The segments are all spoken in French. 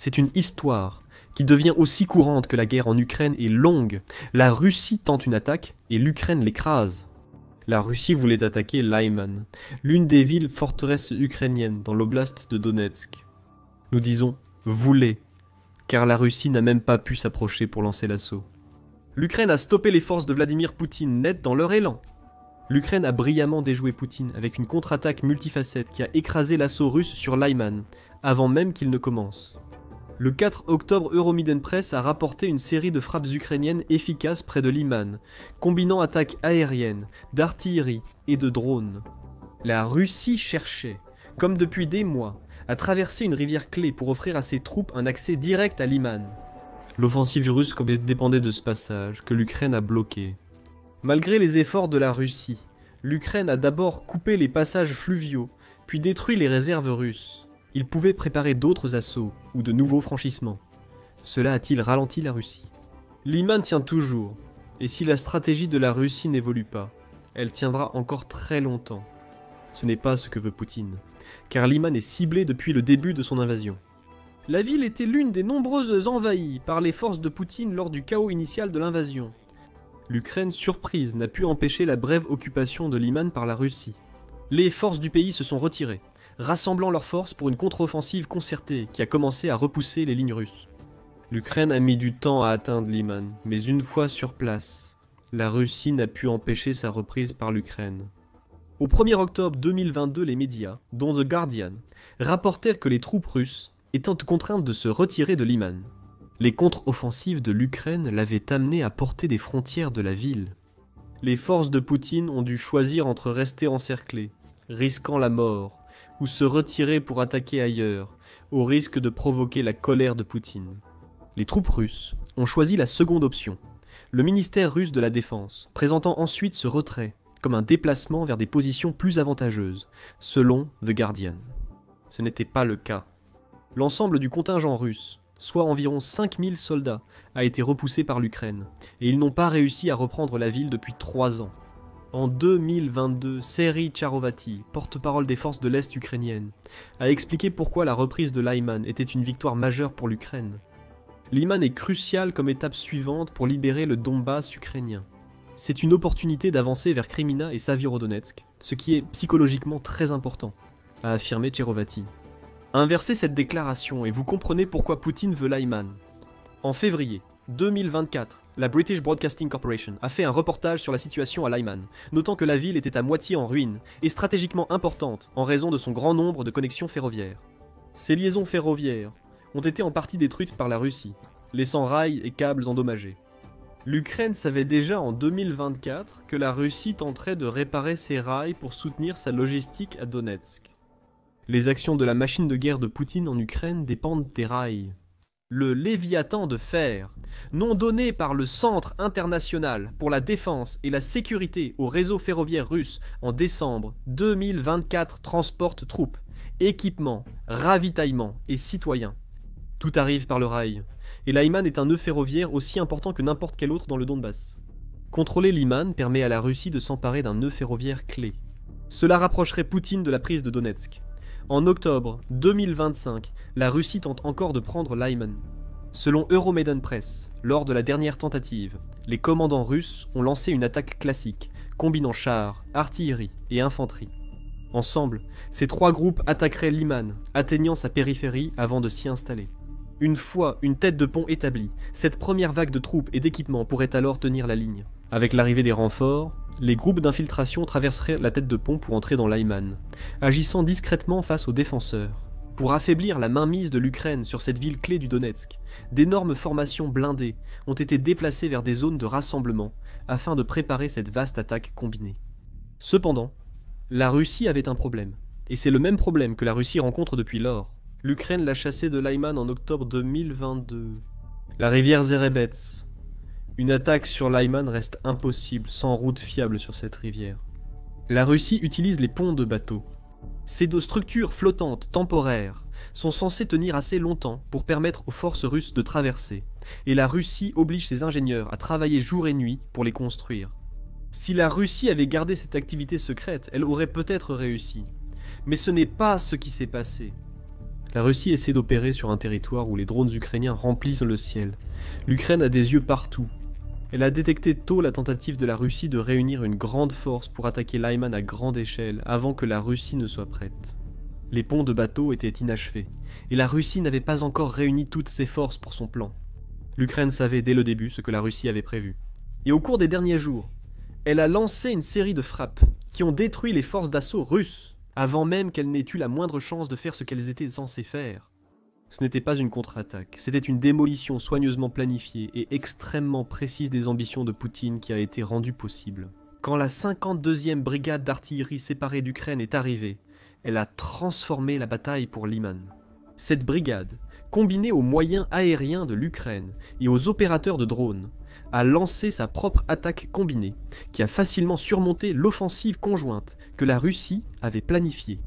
C'est une histoire qui devient aussi courante que la guerre en Ukraine est longue. La Russie tente une attaque et l'Ukraine l'écrase. La Russie voulait attaquer Lyman, l'une des villes forteresses ukrainiennes dans l'oblast de Donetsk. Nous disons « voulait », car la Russie n'a même pas pu s'approcher pour lancer l'assaut. L'Ukraine a stoppé les forces de Vladimir Poutine net dans leur élan. L'Ukraine a brillamment déjoué Poutine avec une contre-attaque multifacette qui a écrasé l'assaut russe sur Lyman, avant même qu'il ne commence. Le 4 octobre, Euromiden Press a rapporté une série de frappes ukrainiennes efficaces près de Lyman, combinant attaques aériennes, d'artillerie et de drones. La Russie cherchait, comme depuis des mois, à traverser une rivière clé pour offrir à ses troupes un accès direct à Lyman. L'offensive russe dépendait de ce passage, que l'Ukraine a bloqué. Malgré les efforts de la Russie, l'Ukraine a d'abord coupé les passages fluviaux, puis détruit les réserves russes. Il pouvait préparer d'autres assauts ou de nouveaux franchissements. Cela a-t-il ralenti la Russie? Lyman tient toujours, et si la stratégie de la Russie n'évolue pas, elle tiendra encore très longtemps. Ce n'est pas ce que veut Poutine, car Lyman est ciblé depuis le début de son invasion. La ville était l'une des nombreuses envahies par les forces de Poutine lors du chaos initial de l'invasion. L'Ukraine, surprise, n'a pu empêcher la brève occupation de Lyman par la Russie. Les forces du pays se sont retirées, rassemblant leurs forces pour une contre-offensive concertée qui a commencé à repousser les lignes russes. L'Ukraine a mis du temps à atteindre Lyman, mais une fois sur place, la Russie n'a pu empêcher sa reprise par l'Ukraine. Au 1er octobre 2022, les médias, dont The Guardian, rapportèrent que les troupes russes étant contraintes de se retirer de Lyman. Les contre-offensives de l'Ukraine l'avaient amené à porter des frontières de la ville. Les forces de Poutine ont dû choisir entre rester encerclées, risquant la mort, ou se retirer pour attaquer ailleurs, au risque de provoquer la colère de Poutine. Les troupes russes ont choisi la seconde option, le ministère russe de la Défense, présentant ensuite ce retrait comme un déplacement vers des positions plus avantageuses, selon The Guardian. Ce n'était pas le cas. L'ensemble du contingent russe, soit environ 5000 soldats, a été repoussé par l'Ukraine, et ils n'ont pas réussi à reprendre la ville depuis 3 ans. En 2022, Serhiy Charovati, porte-parole des forces de l'Est ukrainiennes, a expliqué pourquoi la reprise de Lyman était une victoire majeure pour l'Ukraine. Lyman est crucial comme étape suivante pour libérer le Donbass ukrainien. C'est une opportunité d'avancer vers Krymina et Savyrodonetsk, ce qui est psychologiquement très important, a affirmé Charovati. Inversez cette déclaration et vous comprenez pourquoi Poutine veut Lyman. En février 2024, la British Broadcasting Corporation a fait un reportage sur la situation à Lyman, notant que la ville était à moitié en ruine et stratégiquement importante en raison de son grand nombre de connexions ferroviaires. Ces liaisons ferroviaires ont été en partie détruites par la Russie, laissant rails et câbles endommagés. L'Ukraine savait déjà en 2024 que la Russie tenterait de réparer ses rails pour soutenir sa logistique à Donetsk. Les actions de la machine de guerre de Poutine en Ukraine dépendent des rails. Le Léviathan de fer, nom donné par le Centre international pour la défense et la sécurité au réseau ferroviaire russe en décembre 2024, transporte troupes, équipements, ravitaillements et citoyens. Tout arrive par le rail, et Lyman est un nœud ferroviaire aussi important que n'importe quel autre dans le Donbass. Contrôler Lyman permet à la Russie de s'emparer d'un nœud ferroviaire clé. Cela rapprocherait Poutine de la prise de Donetsk. En octobre 2025, la Russie tente encore de prendre Lyman. Selon Euromeden Press, lors de la dernière tentative, les commandants russes ont lancé une attaque classique, combinant chars, artillerie et infanterie. Ensemble, ces 3 groupes attaqueraient Lyman, atteignant sa périphérie avant de s'y installer. Une fois une tête de pont établie, cette première vague de troupes et d'équipements pourrait alors tenir la ligne. Avec l'arrivée des renforts, les groupes d'infiltration traverseraient la tête de pont pour entrer dans Lyman, agissant discrètement face aux défenseurs. Pour affaiblir la mainmise de l'Ukraine sur cette ville clé du Donetsk, d'énormes formations blindées ont été déplacées vers des zones de rassemblement afin de préparer cette vaste attaque combinée. Cependant, la Russie avait un problème, et c'est le même problème que la Russie rencontre depuis lors. L'Ukraine l'a chassé de Lyman en octobre 2022. La rivière Zerebets. Une attaque sur Lyman reste impossible sans route fiable sur cette rivière. La Russie utilise les ponts de bateaux. Ces 2 structures flottantes temporaires sont censées tenir assez longtemps pour permettre aux forces russes de traverser, et la Russie oblige ses ingénieurs à travailler jour et nuit pour les construire. Si la Russie avait gardé cette activité secrète, elle aurait peut-être réussi. Mais ce n'est pas ce qui s'est passé. La Russie essaie d'opérer sur un territoire où les drones ukrainiens remplissent le ciel. L'Ukraine a des yeux partout. Elle a détecté tôt la tentative de la Russie de réunir une grande force pour attaquer Lyman à grande échelle avant que la Russie ne soit prête. Les ponts de bateaux étaient inachevés, et la Russie n'avait pas encore réuni toutes ses forces pour son plan. L'Ukraine savait dès le début ce que la Russie avait prévu. Et au cours des derniers jours, elle a lancé une série de frappes qui ont détruit les forces d'assaut russes, avant même qu'elles n'aient eu la moindre chance de faire ce qu'elles étaient censées faire. Ce n'était pas une contre-attaque, c'était une démolition soigneusement planifiée et extrêmement précise des ambitions de Poutine qui a été rendue possible. Quand la 52e brigade d'artillerie séparée d'Ukraine est arrivée, elle a transformé la bataille pour Lyman. Cette brigade, combinée aux moyens aériens de l'Ukraine et aux opérateurs de drones, a lancé sa propre attaque combinée, qui a facilement surmonté l'offensive conjointe que la Russie avait planifiée.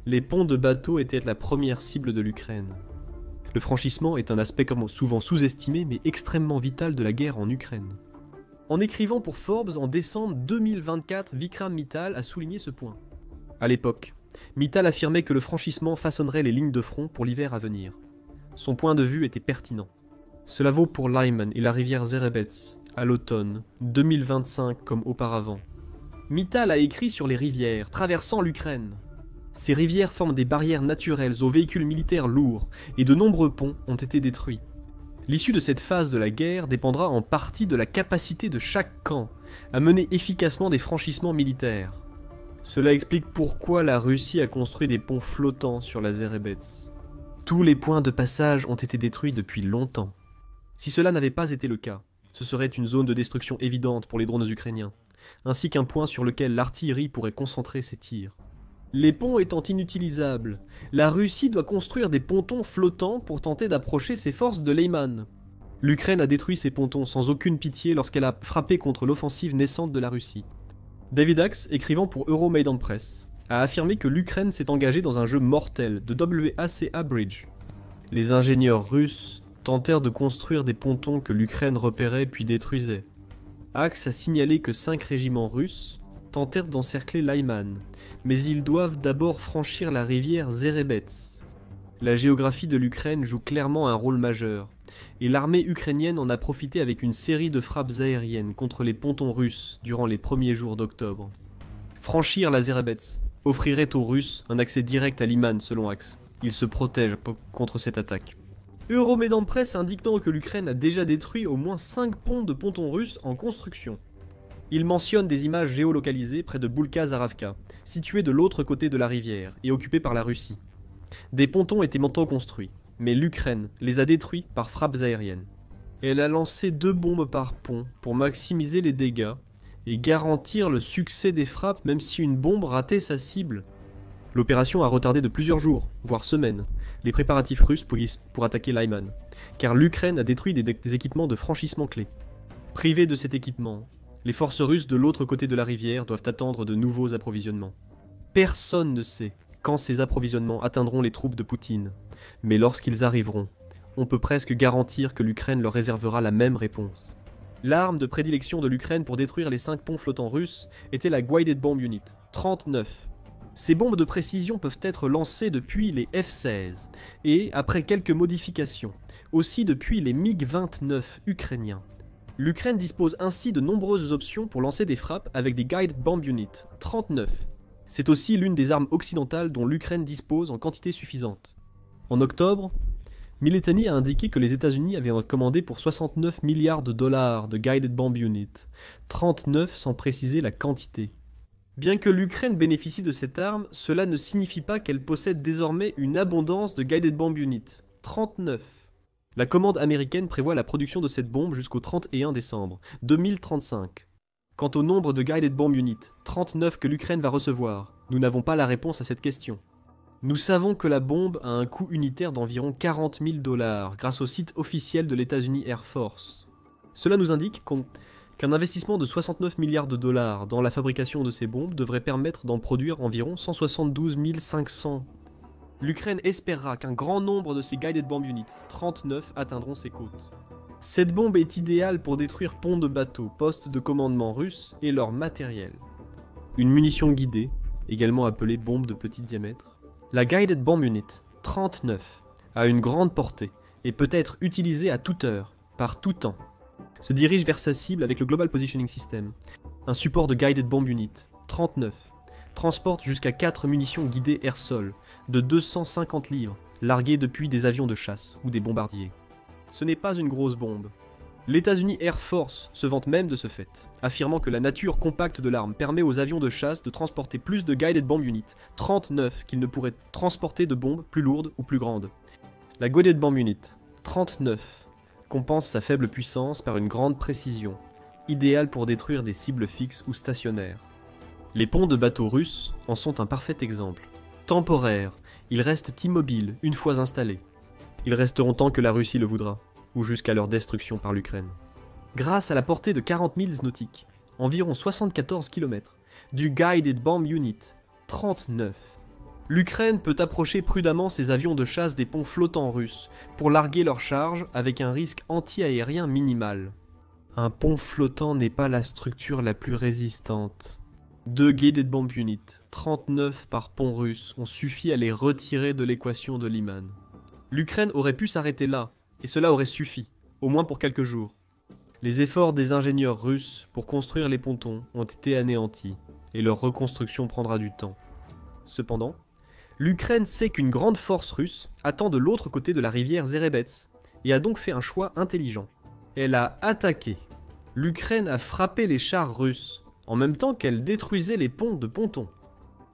Les ponts de bateaux étaient la première cible de l'Ukraine. Le franchissement est un aspect souvent sous-estimé mais extrêmement vital de la guerre en Ukraine. En écrivant pour Forbes en décembre 2024, Vikram Mittal a souligné ce point. À l'époque, Mittal affirmait que le franchissement façonnerait les lignes de front pour l'hiver à venir. Son point de vue était pertinent. Cela vaut pour Lyman et la rivière Zerebets, à l'automne 2025 comme auparavant. Mittal a écrit sur les rivières traversant l'Ukraine. Ces rivières forment des barrières naturelles aux véhicules militaires lourds et de nombreux ponts ont été détruits. L'issue de cette phase de la guerre dépendra en partie de la capacité de chaque camp à mener efficacement des franchissements militaires. Cela explique pourquoi la Russie a construit des ponts flottants sur la Zerebets. Tous les points de passage ont été détruits depuis longtemps. Si cela n'avait pas été le cas, ce serait une zone de destruction évidente pour les drones ukrainiens, ainsi qu'un point sur lequel l'artillerie pourrait concentrer ses tirs. Les ponts étant inutilisables, la Russie doit construire des pontons flottants pour tenter d'approcher ses forces de Lyman. L'Ukraine a détruit ces pontons sans aucune pitié lorsqu'elle a frappé contre l'offensive naissante de la Russie. David Axe, écrivant pour Euromaidan Press, a affirmé que l'Ukraine s'est engagée dans un jeu mortel de WACA Bridge. Les ingénieurs russes tentèrent de construire des pontons que l'Ukraine repérait puis détruisait. Axe a signalé que 5 régiments russes tentèrent d'encercler Lyman, mais ils doivent d'abord franchir la rivière Zerebets. La géographie de l'Ukraine joue clairement un rôle majeur, et l'armée ukrainienne en a profité avec une série de frappes aériennes contre les pontons russes durant les premiers jours d'octobre. Franchir la Zerebets offrirait aux Russes un accès direct à Lyman selon Axe. Ils se protègent contre cette attaque. Euromaidan Press indiquant que l'Ukraine a déjà détruit au moins 5 ponts de pontons russes en construction. Il mentionne des images géolocalisées près de Boulka-Zaravka, située de l'autre côté de la rivière et occupée par la Russie. Des pontons étaient maintenant construits, mais l'Ukraine les a détruits par frappes aériennes. Elle a lancé 2 bombes par pont pour maximiser les dégâts et garantir le succès des frappes même si une bombe ratait sa cible. L'opération a retardé de plusieurs jours, voire semaines, les préparatifs russes pour attaquer Lyman, car l'Ukraine a détruit des équipements de franchissement clés. Privés de cet équipement, les forces russes de l'autre côté de la rivière doivent attendre de nouveaux approvisionnements. Personne ne sait quand ces approvisionnements atteindront les troupes de Poutine, mais lorsqu'ils arriveront, on peut presque garantir que l'Ukraine leur réservera la même réponse. L'arme de prédilection de l'Ukraine pour détruire les 5 ponts flottants russes était la Guided Bomb Unit, 39. Ces bombes de précision peuvent être lancées depuis les F-16 et, après quelques modifications, aussi depuis les MiG-29 ukrainiens. L'Ukraine dispose ainsi de nombreuses options pour lancer des frappes avec des Guided Bomb Unit, 39. C'est aussi l'une des armes occidentales dont l'Ukraine dispose en quantité suffisante. En octobre, Militani a indiqué que les États-Unis avaient commandé pour 69 milliards de dollars de Guided Bomb Unit, 39 sans préciser la quantité. Bien que l'Ukraine bénéficie de cette arme, cela ne signifie pas qu'elle possède désormais une abondance de Guided Bomb Unit, 39. La commande américaine prévoit la production de cette bombe jusqu'au 31 décembre 2035. Quant au nombre de Guided Bomb Unit, 39 que l'Ukraine va recevoir, nous n'avons pas la réponse à cette question. Nous savons que la bombe a un coût unitaire d'environ 40 000 $ grâce au site officiel de l'États-Unis Air Force. Cela nous indique qu'un investissement de 69 milliards de dollars dans la fabrication de ces bombes devrait permettre d'en produire environ 172 500. L'Ukraine espérera qu'un grand nombre de ces Guided Bomb Unit, 39, atteindront ses côtes. Cette bombe est idéale pour détruire ponts de bateaux, postes de commandement russes et leur matériel. Une munition guidée, également appelée bombe de petit diamètre. La Guided Bomb Unit 39, a une grande portée et peut être utilisé à toute heure, par tout temps. Se dirige vers sa cible avec le Global Positioning System, un support de Guided Bomb Unit. 39. Transporte jusqu'à 4 munitions guidées air-sol, de 250 livres, larguées depuis des avions de chasse ou des bombardiers. Ce n'est pas une grosse bombe. L'États-Unis Air Force se vante même de ce fait, affirmant que la nature compacte de l'arme permet aux avions de chasse de transporter plus de Guided Bomb Unit, 39, qu'ils ne pourraient transporter de bombes plus lourdes ou plus grandes. La Guided Bomb Unit, 39, compense sa faible puissance par une grande précision, idéale pour détruire des cibles fixes ou stationnaires. Les ponts de bateaux russes en sont un parfait exemple. Temporaires, ils restent immobiles une fois installés. Ils resteront tant que la Russie le voudra, ou jusqu'à leur destruction par l'Ukraine. Grâce à la portée de 40 milles nautiques, environ 74 km, du Guided Bomb Unit 39, l'Ukraine peut approcher prudemment ses avions de chasse des ponts flottants russes pour larguer leurs charges avec un risque anti-aérien minimal. Un pont flottant n'est pas la structure la plus résistante. 2 Guided Bomb Unit, 39 par pont russe, ont suffi à les retirer de l'équation de Lyman. L'Ukraine aurait pu s'arrêter là, et cela aurait suffi, au moins pour quelques jours. Les efforts des ingénieurs russes pour construire les pontons ont été anéantis, et leur reconstruction prendra du temps. Cependant, l'Ukraine sait qu'une grande force russe attend de l'autre côté de la rivière Zerebets, et a donc fait un choix intelligent. Elle a attaqué. L'Ukraine a frappé les chars russes, en même temps qu'elle détruisait les ponts de pontons.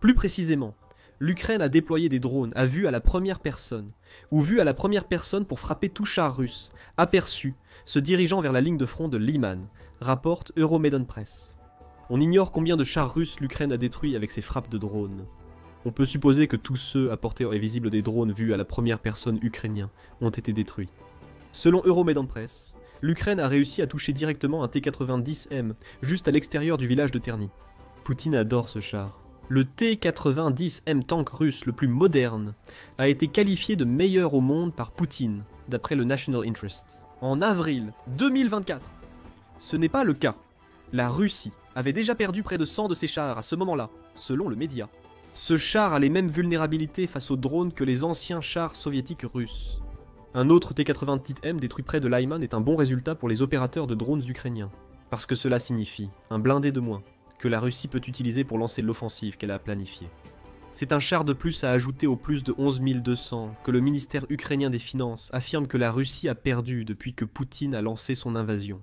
Plus précisément, l'Ukraine a déployé des drones à vue à la première personne, ou vue à la première personne pour frapper tout char russe, aperçu, se dirigeant vers la ligne de front de Lyman, rapporte Euromaidan Press. On ignore combien de chars russes l'Ukraine a détruits avec ses frappes de drones. On peut supposer que tous ceux à portée visible des drones vus à la première personne ukrainiens ont été détruits. Selon Euromaidan Press, l'Ukraine a réussi à toucher directement un T-90M, juste à l'extérieur du village de Terny. Poutine adore ce char. Le T-90M tank russe le plus moderne a été qualifié de meilleur au monde par Poutine, d'après le National Interest. En avril 2024. Ce n'est pas le cas. La Russie avait déjà perdu près de 100 de ses chars à ce moment-là, selon le média. Ce char a les mêmes vulnérabilités face aux drones que les anciens chars soviétiques russes. Un autre T-90M détruit près de Lyman est un bon résultat pour les opérateurs de drones ukrainiens, parce que cela signifie un blindé de moins, que la Russie peut utiliser pour lancer l'offensive qu'elle a planifiée. C'est un char de plus à ajouter aux plus de 11 200 que le ministère ukrainien des Finances affirme que la Russie a perdu depuis que Poutine a lancé son invasion.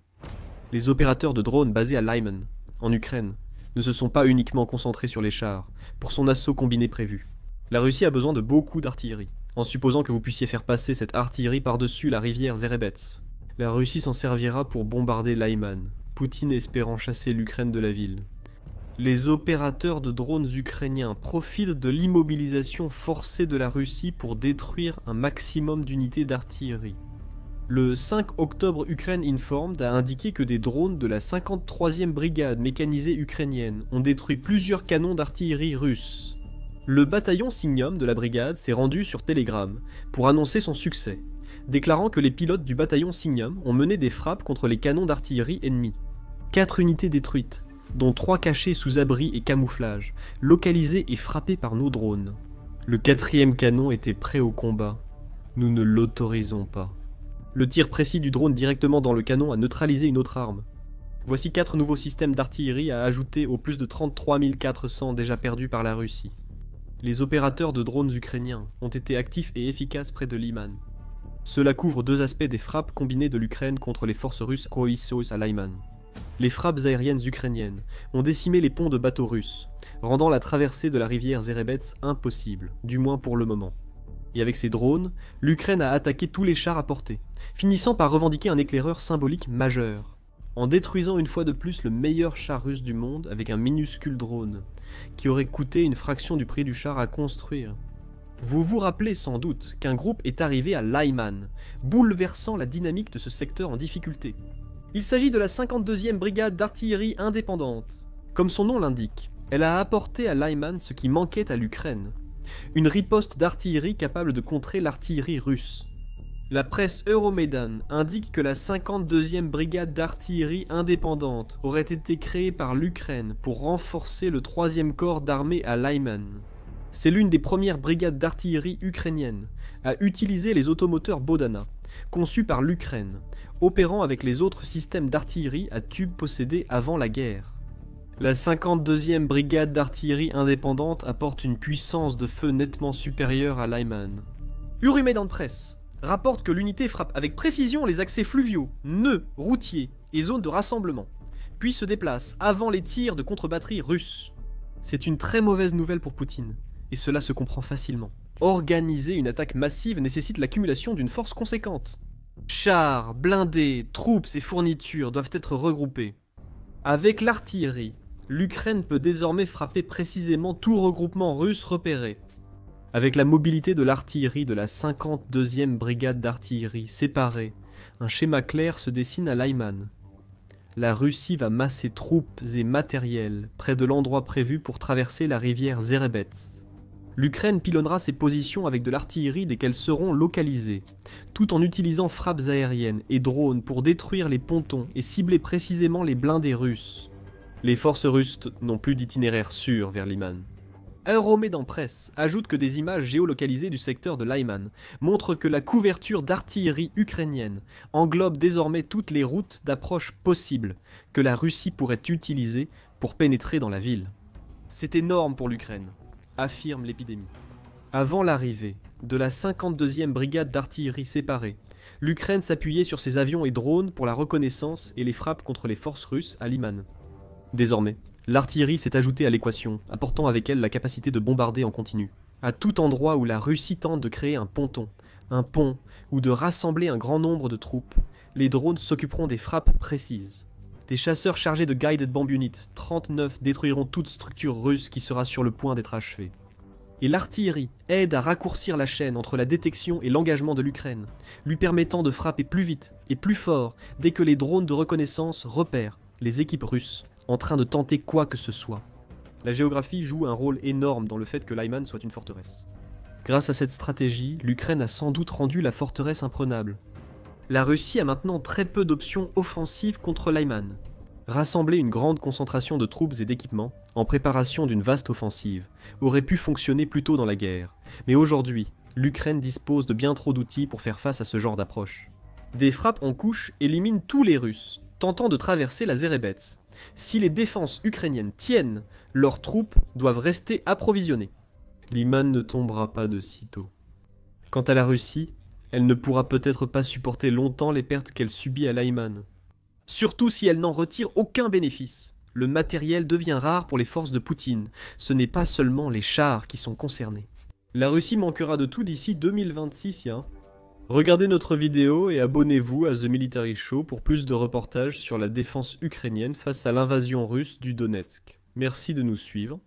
Les opérateurs de drones basés à Lyman, en Ukraine, ne se sont pas uniquement concentrés sur les chars, pour son assaut combiné prévu. La Russie a besoin de beaucoup d'artillerie, en supposant que vous puissiez faire passer cette artillerie par-dessus la rivière Zerebets. La Russie s'en servira pour bombarder Lyman, Poutine espérant chasser l'Ukraine de la ville. Les opérateurs de drones ukrainiens profitent de l'immobilisation forcée de la Russie pour détruire un maximum d'unités d'artillerie. Le 5 octobre, Ukraine Informed a indiqué que des drones de la 53e brigade mécanisée ukrainienne ont détruit plusieurs canons d'artillerie russes. Le bataillon Signum de la brigade s'est rendu sur Telegram pour annoncer son succès, déclarant que les pilotes du bataillon Signum ont mené des frappes contre les canons d'artillerie ennemis. 4 unités détruites, dont 3 cachées sous abri et camouflage, localisées et frappées par nos drones. Le 4e canon était prêt au combat. Nous ne l'autorisons pas. Le tir précis du drone directement dans le canon a neutralisé une autre arme. Voici 4 nouveaux systèmes d'artillerie à ajouter aux plus de 33 400 déjà perdus par la Russie. Les opérateurs de drones ukrainiens ont été actifs et efficaces près de Lyman. Cela couvre 2 aspects des frappes combinées de l'Ukraine contre les forces russes coalisées à Lyman. Les frappes aériennes ukrainiennes ont décimé les ponts de bateaux russes, rendant la traversée de la rivière Zerebets impossible, du moins pour le moment. Et avec ses drones, l'Ukraine a attaqué tous les chars à portée, finissant par revendiquer un éclaireur symbolique majeur, en détruisant une fois de plus le meilleur char russe du monde avec un minuscule drone, qui aurait coûté une fraction du prix du char à construire. Vous vous rappelez sans doute qu'un groupe est arrivé à Lyman, bouleversant la dynamique de ce secteur en difficulté. Il s'agit de la 52e brigade d'artillerie indépendante. Comme son nom l'indique, elle a apporté à Lyman ce qui manquait à l'Ukraine. Une riposte d'artillerie capable de contrer l'artillerie russe. La presse Euromaidan indique que la 52e brigade d'artillerie indépendante aurait été créée par l'Ukraine pour renforcer le 3e corps d'armée à Lyman. C'est l'une des premières brigades d'artillerie ukrainiennes à utiliser les automoteurs Bodana, conçus par l'Ukraine, opérant avec les autres systèmes d'artillerie à tubes possédés avant la guerre. La 52e brigade d'artillerie indépendante apporte une puissance de feu nettement supérieure à Lyman. Euromaidan Press rapporte que l'unité frappe avec précision les accès fluviaux, nœuds, routiers et zones de rassemblement, puis se déplace avant les tirs de contre-batterie russes. C'est une très mauvaise nouvelle pour Poutine, et cela se comprend facilement. Organiser une attaque massive nécessite l'accumulation d'une force conséquente. Chars, blindés, troupes et fournitures doivent être regroupés. Avec l'artillerie, l'Ukraine peut désormais frapper précisément tout regroupement russe repéré. Avec la mobilité de l'artillerie de la 52e brigade d'artillerie séparée, un schéma clair se dessine à Lyman. La Russie va masser troupes et matériel près de l'endroit prévu pour traverser la rivière Zerebets. L'Ukraine pilonnera ses positions avec de l'artillerie dès qu'elles seront localisées, tout en utilisant frappes aériennes et drones pour détruire les pontons et cibler précisément les blindés russes. Les forces russes n'ont plus d'itinéraire sûr vers Lyman. Euromaidan Press ajoute que des images géolocalisées du secteur de Lyman montrent que la couverture d'artillerie ukrainienne englobe désormais toutes les routes d'approche possibles que la Russie pourrait utiliser pour pénétrer dans la ville. C'est énorme pour l'Ukraine, affirme l'épidémie. Avant l'arrivée de la 52e brigade d'artillerie séparée, l'Ukraine s'appuyait sur ses avions et drones pour la reconnaissance et les frappes contre les forces russes à Lyman. Désormais, l'artillerie s'est ajoutée à l'équation, apportant avec elle la capacité de bombarder en continu. À tout endroit où la Russie tente de créer un ponton, un pont, ou de rassembler un grand nombre de troupes, les drones s'occuperont des frappes précises. Des chasseurs chargés de Guided Bomb Unit 39 détruiront toute structure russe qui sera sur le point d'être achevée. Et l'artillerie aide à raccourcir la chaîne entre la détection et l'engagement de l'Ukraine, lui permettant de frapper plus vite et plus fort dès que les drones de reconnaissance repèrent les équipes russes en train de tenter quoi que ce soit. La géographie joue un rôle énorme dans le fait que Lyman soit une forteresse. Grâce à cette stratégie, l'Ukraine a sans doute rendu la forteresse imprenable. La Russie a maintenant très peu d'options offensives contre Lyman. Rassembler une grande concentration de troupes et d'équipements, en préparation d'une vaste offensive, aurait pu fonctionner plus tôt dans la guerre. Mais aujourd'hui, l'Ukraine dispose de bien trop d'outils pour faire face à ce genre d'approche. Des frappes en couche éliminent tous les Russes, tentant de traverser la Zerebets. Si les défenses ukrainiennes tiennent, leurs troupes doivent rester approvisionnées. Lyman ne tombera pas de sitôt. Quant à la Russie, elle ne pourra peut-être pas supporter longtemps les pertes qu'elle subit à Lyman. Surtout si elle n'en retire aucun bénéfice. Le matériel devient rare pour les forces de Poutine. Ce n'est pas seulement les chars qui sont concernés. La Russie manquera de tout d'ici 2026, ya. Regardez notre vidéo et abonnez-vous à The Military Show pour plus de reportages sur la défense ukrainienne face à l'invasion russe du Donetsk. Merci de nous suivre.